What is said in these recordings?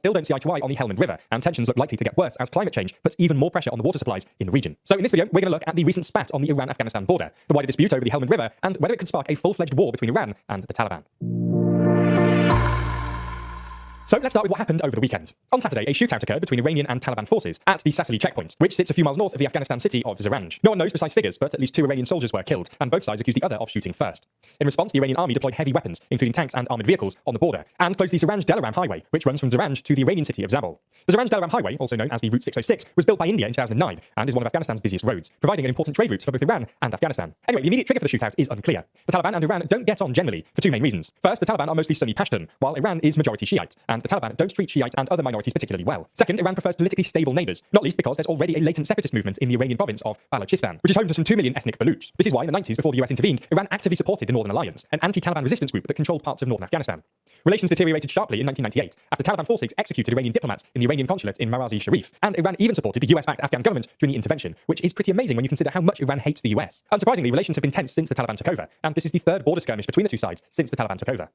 still don't see eye to eye on the Helmand River, and tensions look likely to get worse as climate change puts even more pressure on the water supplies in the region. So in this video, we're going to look at the recent spat on the Iran-Afghanistan border, the wider dispute over the Helmand River, and whether it could spark a full-fledged war between Iran and the Taliban. So let's start with what happened over the weekend. On Saturday, a shootout occurred between Iranian and Taliban forces at the Sasili checkpoint, which sits a few miles north of the Afghanistan city of Zaranj. No one knows precise figures, but at least 2 Iranian soldiers were killed, and both sides accused the other of shooting first. In response, the Iranian army deployed heavy weapons, including tanks and armoured vehicles, on the border, and closed the Zaranj-Delaram highway, which runs from Zaranj to the Iranian city of Zabul. The Zaranj-Delaram highway, also known as the Route 606, was built by India in 2009, and is one of Afghanistan's busiest roads, providing an important trade route for both Iran and Afghanistan. Anyway, the immediate trigger for the shootout is unclear. The Taliban and Iran don't get on generally, for 2 main reasons. First, the Taliban are mostly Sunni Pashtun, while Iran is majority Shiite, and the Taliban don't treat Shiite and other minorities particularly well. Second, Iran prefers politically stable neighbours, not least because there's already a latent separatist movement in the Iranian province of Balochistan, which is home to some 2 million ethnic Baluch. This is why in the 90s, before the US intervened, Iran actively supported the Northern Alliance, an anti-Taliban resistance group that controlled parts of northern Afghanistan. Relations deteriorated sharply in 1998 after Taliban forces executed Iranian diplomats in the Iranian consulate in Marazi Sharif, and Iran even supported the US-backed Afghan government during the intervention, which is pretty amazing when you consider how much Iran hates the US. Unsurprisingly, relations have been tense since the Taliban took over, and this is the 3rd border skirmish between the 2 sides since the Taliban took over.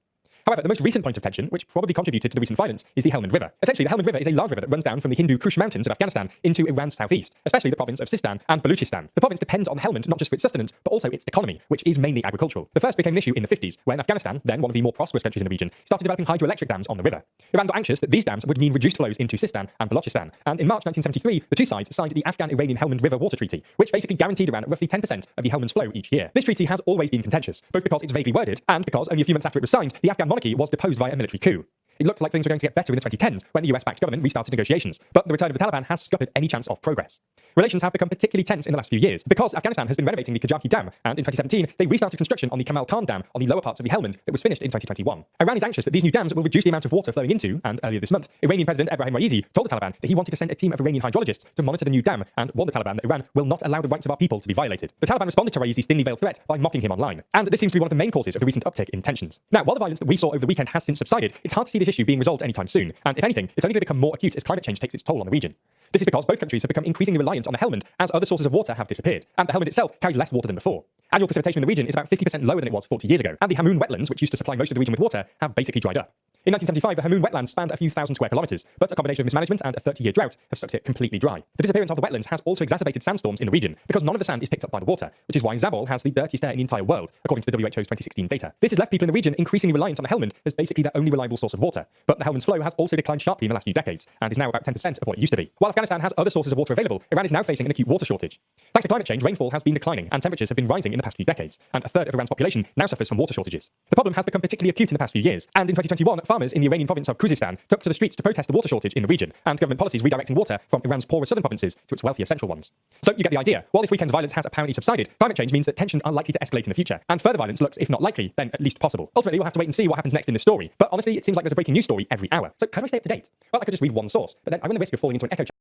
However, the most recent point of tension, which probably contributed to the recent violence, is the Helmand River. Essentially, the Helmand River is a large river that runs down from the Hindu Kush mountains of Afghanistan into Iran's southeast, especially the province of Sistan and Baluchistan. The province depends on the Helmand not just for its sustenance, but also its economy, which is mainly agricultural. The first became an issue in the 50s, when Afghanistan, then one of the more prosperous countries in the region, started developing hydroelectric dams on the river. Iran got anxious that these dams would mean reduced flows into Sistan and Balochistan, and in March 1973, the 2 sides signed the Afghan-Iranian Helmand River Water Treaty, which basically guaranteed Iran roughly 10% of the Helmand's flow each year. This treaty has always been contentious, both because it's vaguely worded, and because only a few months after it was signed, the Afghan monarchy was deposed via a military coup. It looked like things were going to get better in the 2010s when the US-backed government restarted negotiations, but the return of the Taliban has scuppered any chance of progress. Relations have become particularly tense in the last few years because Afghanistan has been renovating the Kajaki Dam, and in 2017 they restarted construction on the Kamal Khan Dam on the lower parts of the Helmand that was finished in 2021. Iran is anxious that these new dams will reduce the amount of water flowing into, and earlier this month, Iranian President Ebrahim Raisi told the Taliban that he wanted to send a team of Iranian hydrologists to monitor the new dam and warned the Taliban that Iran will not allow the rights of our people to be violated. The Taliban responded to Raisi's thinly veiled threat by mocking him online, and this seems to be one of the main causes of the recent uptick in tensions. Now, while the violence that we saw over the weekend has since subsided, it's hard to see this issue being resolved anytime soon, and if anything, it's only going to become more acute as climate change takes its toll on the region. This is because both countries have become increasingly reliant on the Helmand as other sources of water have disappeared, and the Helmand itself carries less water than before. Annual precipitation in the region is about 50% lower than it was 40 years ago, and the Hamoon wetlands, which used to supply most of the region with water, have basically dried up. In 1975, the Hamoon wetlands spanned a few thousand square kilometres, but a combination of mismanagement and a 30-year drought have sucked it completely dry. The disappearance of the wetlands has also exacerbated sandstorms in the region, because none of the sand is picked up by the water, which is why Zabul has the dirtiest air in the entire world, according to the WHO's 2016 data. This has left people in the region increasingly reliant on the Helmand as basically their only reliable source of water, but the Helmand's flow has also declined sharply in the last few decades, and is now about 10% of what it used to be. While Afghanistan has other sources of water available, Iran is now facing an acute water shortage. Thanks to climate change, rainfall has been declining, and temperatures have been rising in the past few decades, and a third of Iran's population now suffers from water shortages. The problem has become particularly acute in the past few years, and in 2021, farmers in the Iranian province of Khuzestan took to the streets to protest the water shortage in the region, and government policies redirecting water from Iran's poorer southern provinces to its wealthier central ones. So you get the idea. While this weekend's violence has apparently subsided, climate change means that tensions are likely to escalate in the future, and further violence looks, if not likely, then at least possible. Ultimately, we'll have to wait and see what happens next in this story, but honestly, it seems like there's a breaking news story every hour. So how do I stay up to date? Well, I could just read one source, but then I run the risk of falling into an echo chamber.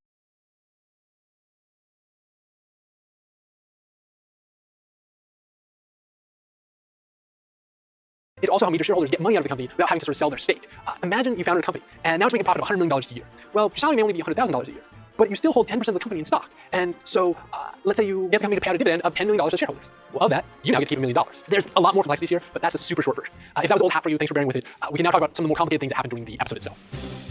It's also how major shareholders get money out of the company without having to sort of sell their stake. Imagine you founded a company, and now it's making a profit of $100 million a year. Well, your salary may only be $100,000 a year, but you still hold 10% of the company in stock. And so, let's say you get the company to pay out a dividend of $10 million to shareholders. Well, of that, you now get to keep $1 million. There's a lot more complexities here, but that's a super short version. If that was old hat for you, thanks for bearing with it. We can now talk about some of the more complicated things that happened during the episode itself.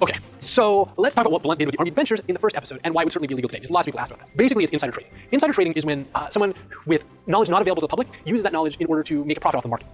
Okay, so let's talk about what Blunt did with the Army Ventures in the first episode and why it would certainly be illegal today, because lots of people asked about that. Basically, it's insider trading. Insider trading is when someone with knowledge not available to the public uses that knowledge in order to make a profit off the market.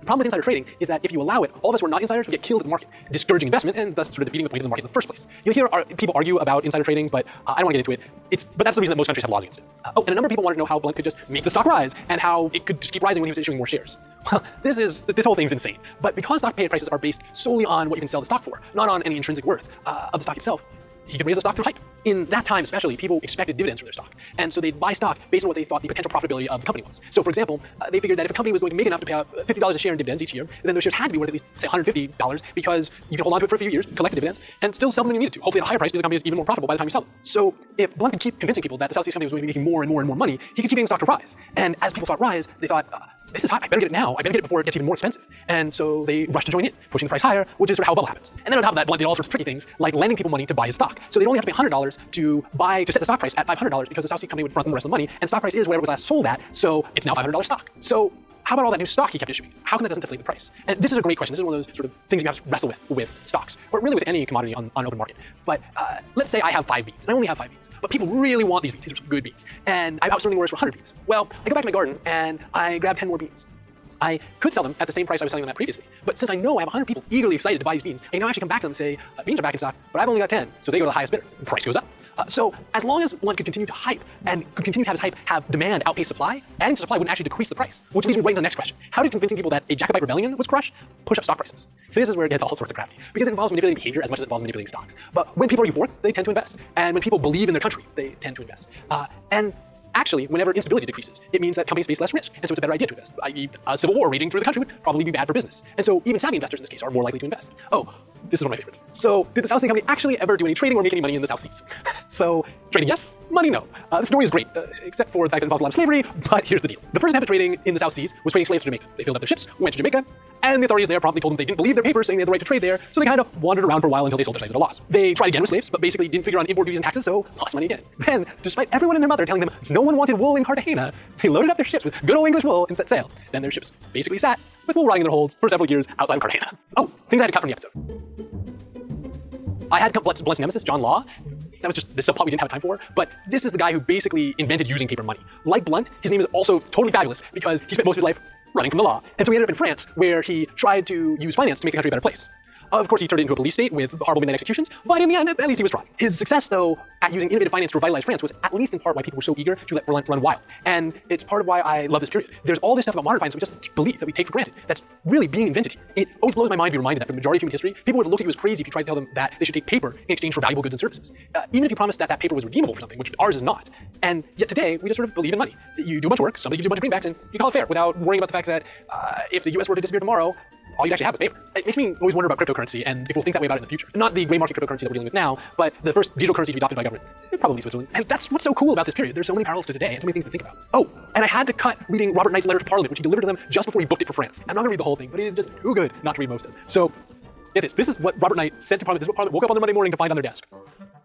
The problem with insider trading is that if you allow it, all of us who are not insiders would get killed in the market, discouraging investment and thus sort of defeating the point of the market in the first place. You'll hear people argue about insider trading, but I don't want to get into it. But that's the reason that most countries have laws against it. And a number of people wanted to know how Blunt could just make the stock rise and how it could just keep rising when he was issuing more shares. Well, this whole thing's insane. But because stock payment prices are based solely on what you can sell the stock for, not on any intrinsic worth of the stock itself, he could raise the stock through hype. In that time especially, people expected dividends from their stock. And so they'd buy stock based on what they thought the potential profitability of the company was. So for example, they figured that if a company was going to make enough to pay out $50 a share in dividends each year, then those shares had to be worth at least, say, $150 because you could hold on to it for a few years, collect the dividends, and still sell them when you needed to, hopefully at a higher price because the company is even more profitable by the time you sell them. So if Blunt could keep convincing people that the Southeast company was going to be making more and more and more money, he could keep getting stock to rise. And as people saw it rise, they thought, this is high, I better get it now. I better get it before it gets even more expensive. And so they rushed to join in, pushing the price higher, which is sort of how a bubble happens. And then on top of that, Blunt did all sorts of tricky things, like lending people money to buy his stock. So they'd only have to pay $100 to set the stock price at $500 because the South Sea company would front them the rest of the money, and stock price is whatever was last sold at, so it's now $500 stock. So how about all that new stock he kept issuing? How come that doesn't deflate the price? And this is a great question. This is one of those sort of things you have to wrestle with stocks, or really with any commodity on an open market. But let's say I have 5 beans, and I only have 5 beans, but people really want these beans. These are good beans. And I was selling worse for 100 beans. Well, I go back to my garden, and I grab 10 more beans. I could sell them at the same price I was selling them at previously, but since I know I have 100 people eagerly excited to buy these beans, I can now actually come back to them and say, beans are back in stock, but I've only got 10, so they go to the highest bidder. The price goes up. So as long as one could continue to hype and could continue to have his hype have demand outpace supply, adding to supply wouldn't actually decrease the price. Which leads me right into the next question. How did convincing people that a Jacobite rebellion was crushed push up stock prices? This is where it gets all sorts of crafty, because it involves manipulating behavior as much as it involves manipulating stocks. But when people are euphoric, they tend to invest. And when people believe in their country, they tend to invest. And actually, whenever instability decreases, it means that companies face less risk, and so it's a better idea to invest. I.e., a civil war raging through the country would probably be bad for business. And so even savvy investors in this case are more likely to invest. Oh, this is one of my favorites. So did the South Sea Company actually ever do any trading or make any money in the South Seas? So trading, yes. Money, no. The story is great, except for the fact that it involves a lot of slavery, but here's the deal. The first attempt at trading in the South Seas was trading slaves to Jamaica. They filled up their ships, went to Jamaica, and the authorities there promptly told them they didn't believe their papers saying they had the right to trade there, so they kind of wandered around for a while until they sold their slaves at a loss. They tried again with slaves, but basically didn't figure out import duties and taxes, so lost money again. Then, despite everyone and their mother telling them no one wanted wool in Cartagena, they loaded up their ships with good old English wool and set sail. Then their ships basically sat with wool rotting in their holds for several years outside of Cartagena. Oh, things I had to cut from the episode. I had to cut Blunt's nemesis, John Law. This is a plot we didn't have time for, but this is the guy who basically invented using paper money. Like Blunt, his name is also totally fabulous because he spent most of his life running from the law. And so he ended up in France, where he tried to use finance to make the country a better place. Of course, he turned it into a police state with horrible midnight executions, but in the end, at least he was trying. His success, though, at using innovative finance to revitalize France was at least in part why people were so eager to let Blunt run wild. And it's part of why I love this period. There's all this stuff about modern finance that we just believe, that we take for granted, that's really being invented here. It always blows my mind to be reminded that for the majority of human history, people would look at you as crazy if you tried to tell them that they should take paper in exchange for valuable goods and services. Even if you promised that that paper was redeemable for something, which ours is not. And yet today, we just sort of believe in money. You do a bunch of work, somebody gives you a bunch of greenbacks, and you call it fair without worrying about the fact that if the US were to disappear tomorrow, all you actually have is paper. It makes me always wonder about cryptocurrency and if we'll think that way about it in the future. Not the gray market cryptocurrency that we're dealing with now, but the first digital currency to be adopted by government. Probably Switzerland. And that's what's so cool about this period. There's so many parallels to today and so many things to think about. Oh, and I had to cut reading Robert Knight's letter to Parliament, which he delivered to them just before he booked it for France. I'm not going to read the whole thing, but it is just too good not to read most of it. So, get this. This is what Robert Knight sent to Parliament. This is what Parliament woke up on their Monday morning to find on their desk.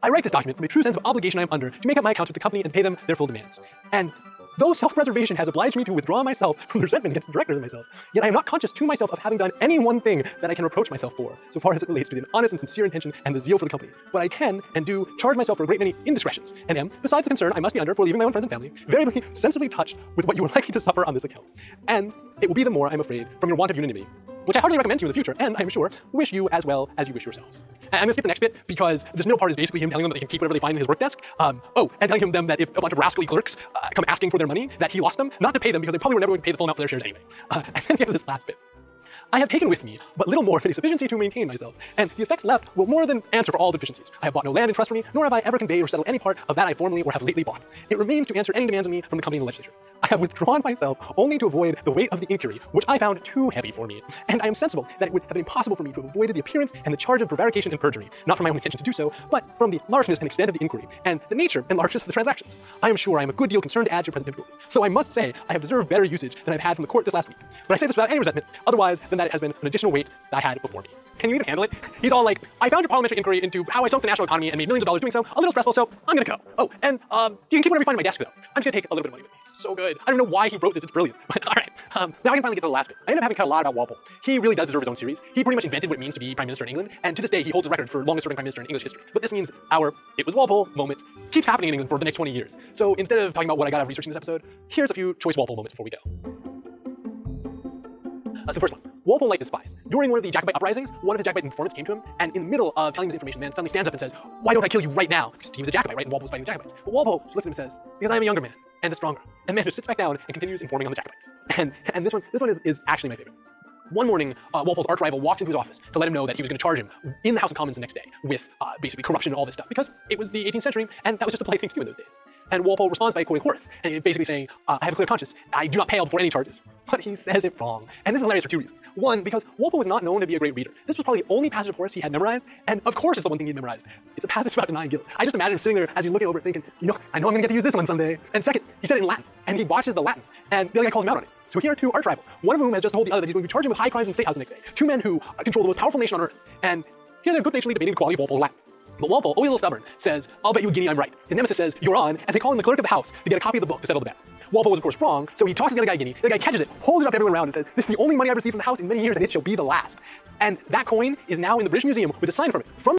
I write this document from a true sense of obligation I am under to make up my accounts with the company and pay them their full demands. And though self-preservation has obliged me to withdraw myself from the resentment against the directors and myself, yet I am not conscious to myself of having done any one thing that I can reproach myself for, so far as it relates to the honest and sincere intention and the zeal for the company. But I can and do charge myself for a great many indiscretions, and am, besides the concern I must be under for leaving my own friends and family, very sensibly touched with what you are likely to suffer on this account. And it will be the more, I am afraid, from your want of unanimity, which I heartily recommend to you in the future, and I am sure wish you as well as you wish yourselves. And I'm going to skip the next bit because this middle part is basically him telling them that they can keep whatever they find in his work desk. And telling them that if a bunch of rascally clerks come asking for their money, that he lost them, not to pay them because they probably were never going to pay the full amount for their shares anyway. And then we have this last bit. I have taken with me but little more than a sufficiency to maintain myself, and the effects left will more than answer for all deficiencies. I have bought no land in trust for me, nor have I ever conveyed or settled any part of that I formerly or have lately bought. It remains to answer any demands of me from the company and the legislature. I have withdrawn myself only to avoid the weight of the inquiry, which I found too heavy for me, and I am sensible that it would have been impossible for me to have avoided the appearance and the charge of prevarication and perjury, not from my own intention to do so, but from the largeness and extent of the inquiry, and the nature and largeness of the transactions. I am sure I am a good deal concerned to add to your present difficulties, though I must say I have deserved better usage than I've had from the court this last week. But I say this without any resentment, otherwise than that it has been an additional weight that I had before me. Can you even handle it? He's all like, I found your parliamentary inquiry into how I sunk the national economy and made millions of dollars doing so, a little stressful, so I'm gonna go. Oh, and you can keep whatever you find on my desk though. I'm just gonna take a little bit of money with me. It's so good. I don't know why he wrote this, it's brilliant. But alright, now I can finally get to the last bit. I ended up having cut a lot about Walpole. He really does deserve his own series. He pretty much invented what it means to be Prime Minister in England, and to this day he holds the record for longest serving Prime Minister in English history. But this means our It Was Walpole moment keeps happening in England for the next 20 years. So instead of talking about what I got out of researching this episode, here's a few choice Walpole moments before we go. So first one, Walpole liked his spies. During one of the Jacobite uprisings, one of his Jacobite informants came to him, and in the middle of telling him this information, the man suddenly stands up and says, "Why don't I kill you right now?" Because he was a Jacobite, right? And Walpole was fighting the Jacobites. But Walpole just looks at him and says, "Because I am a younger man and a stronger." And the man just sits back down and continues informing on the Jacobites. And this one is actually my favorite. One morning, Walpole's arch rival walks into his office to let him know that he was going to charge him in the House of Commons the next day with basically corruption and all this stuff, because it was the 18th century, and that was just a polite thing to do in those days. And Walpole responds by quoting Horace, and basically saying, I have a clear conscience. I do not pale before any charges. But he says it wrong. And this is hilarious for two reasons. One, because Walpole was not known to be a great reader. This was probably the only passage of Horace he had memorized, and of course it's the one thing he'd memorized. It's a passage about denying guilt. I just imagine him sitting there as he's looking over it thinking, I know I'm going to get to use this one someday. And second, he said it in Latin, and he watches the Latin, and the other guy calls him out on it. So here are two arch rivals, one of whom has just told the other that he's going to charge him with high crimes in the State House the next day. Two men who control the most powerful nation on earth. And here they're good-naturedly debating the quality of Walpole's Latin. But Walpole, always a little stubborn, says, "I'll bet you a guinea I'm right." His nemesis says, "You're on," and they call in the clerk of the house to get a copy of the book to settle the bet. Walpole was, of course, wrong, so he tosses the other guy a guinea. The other guy catches it, holds it up everyone around, and says, "This is the only money I've received from the house in many years, and it shall be the last." And that coin is now in the British Museum with a sign from it. From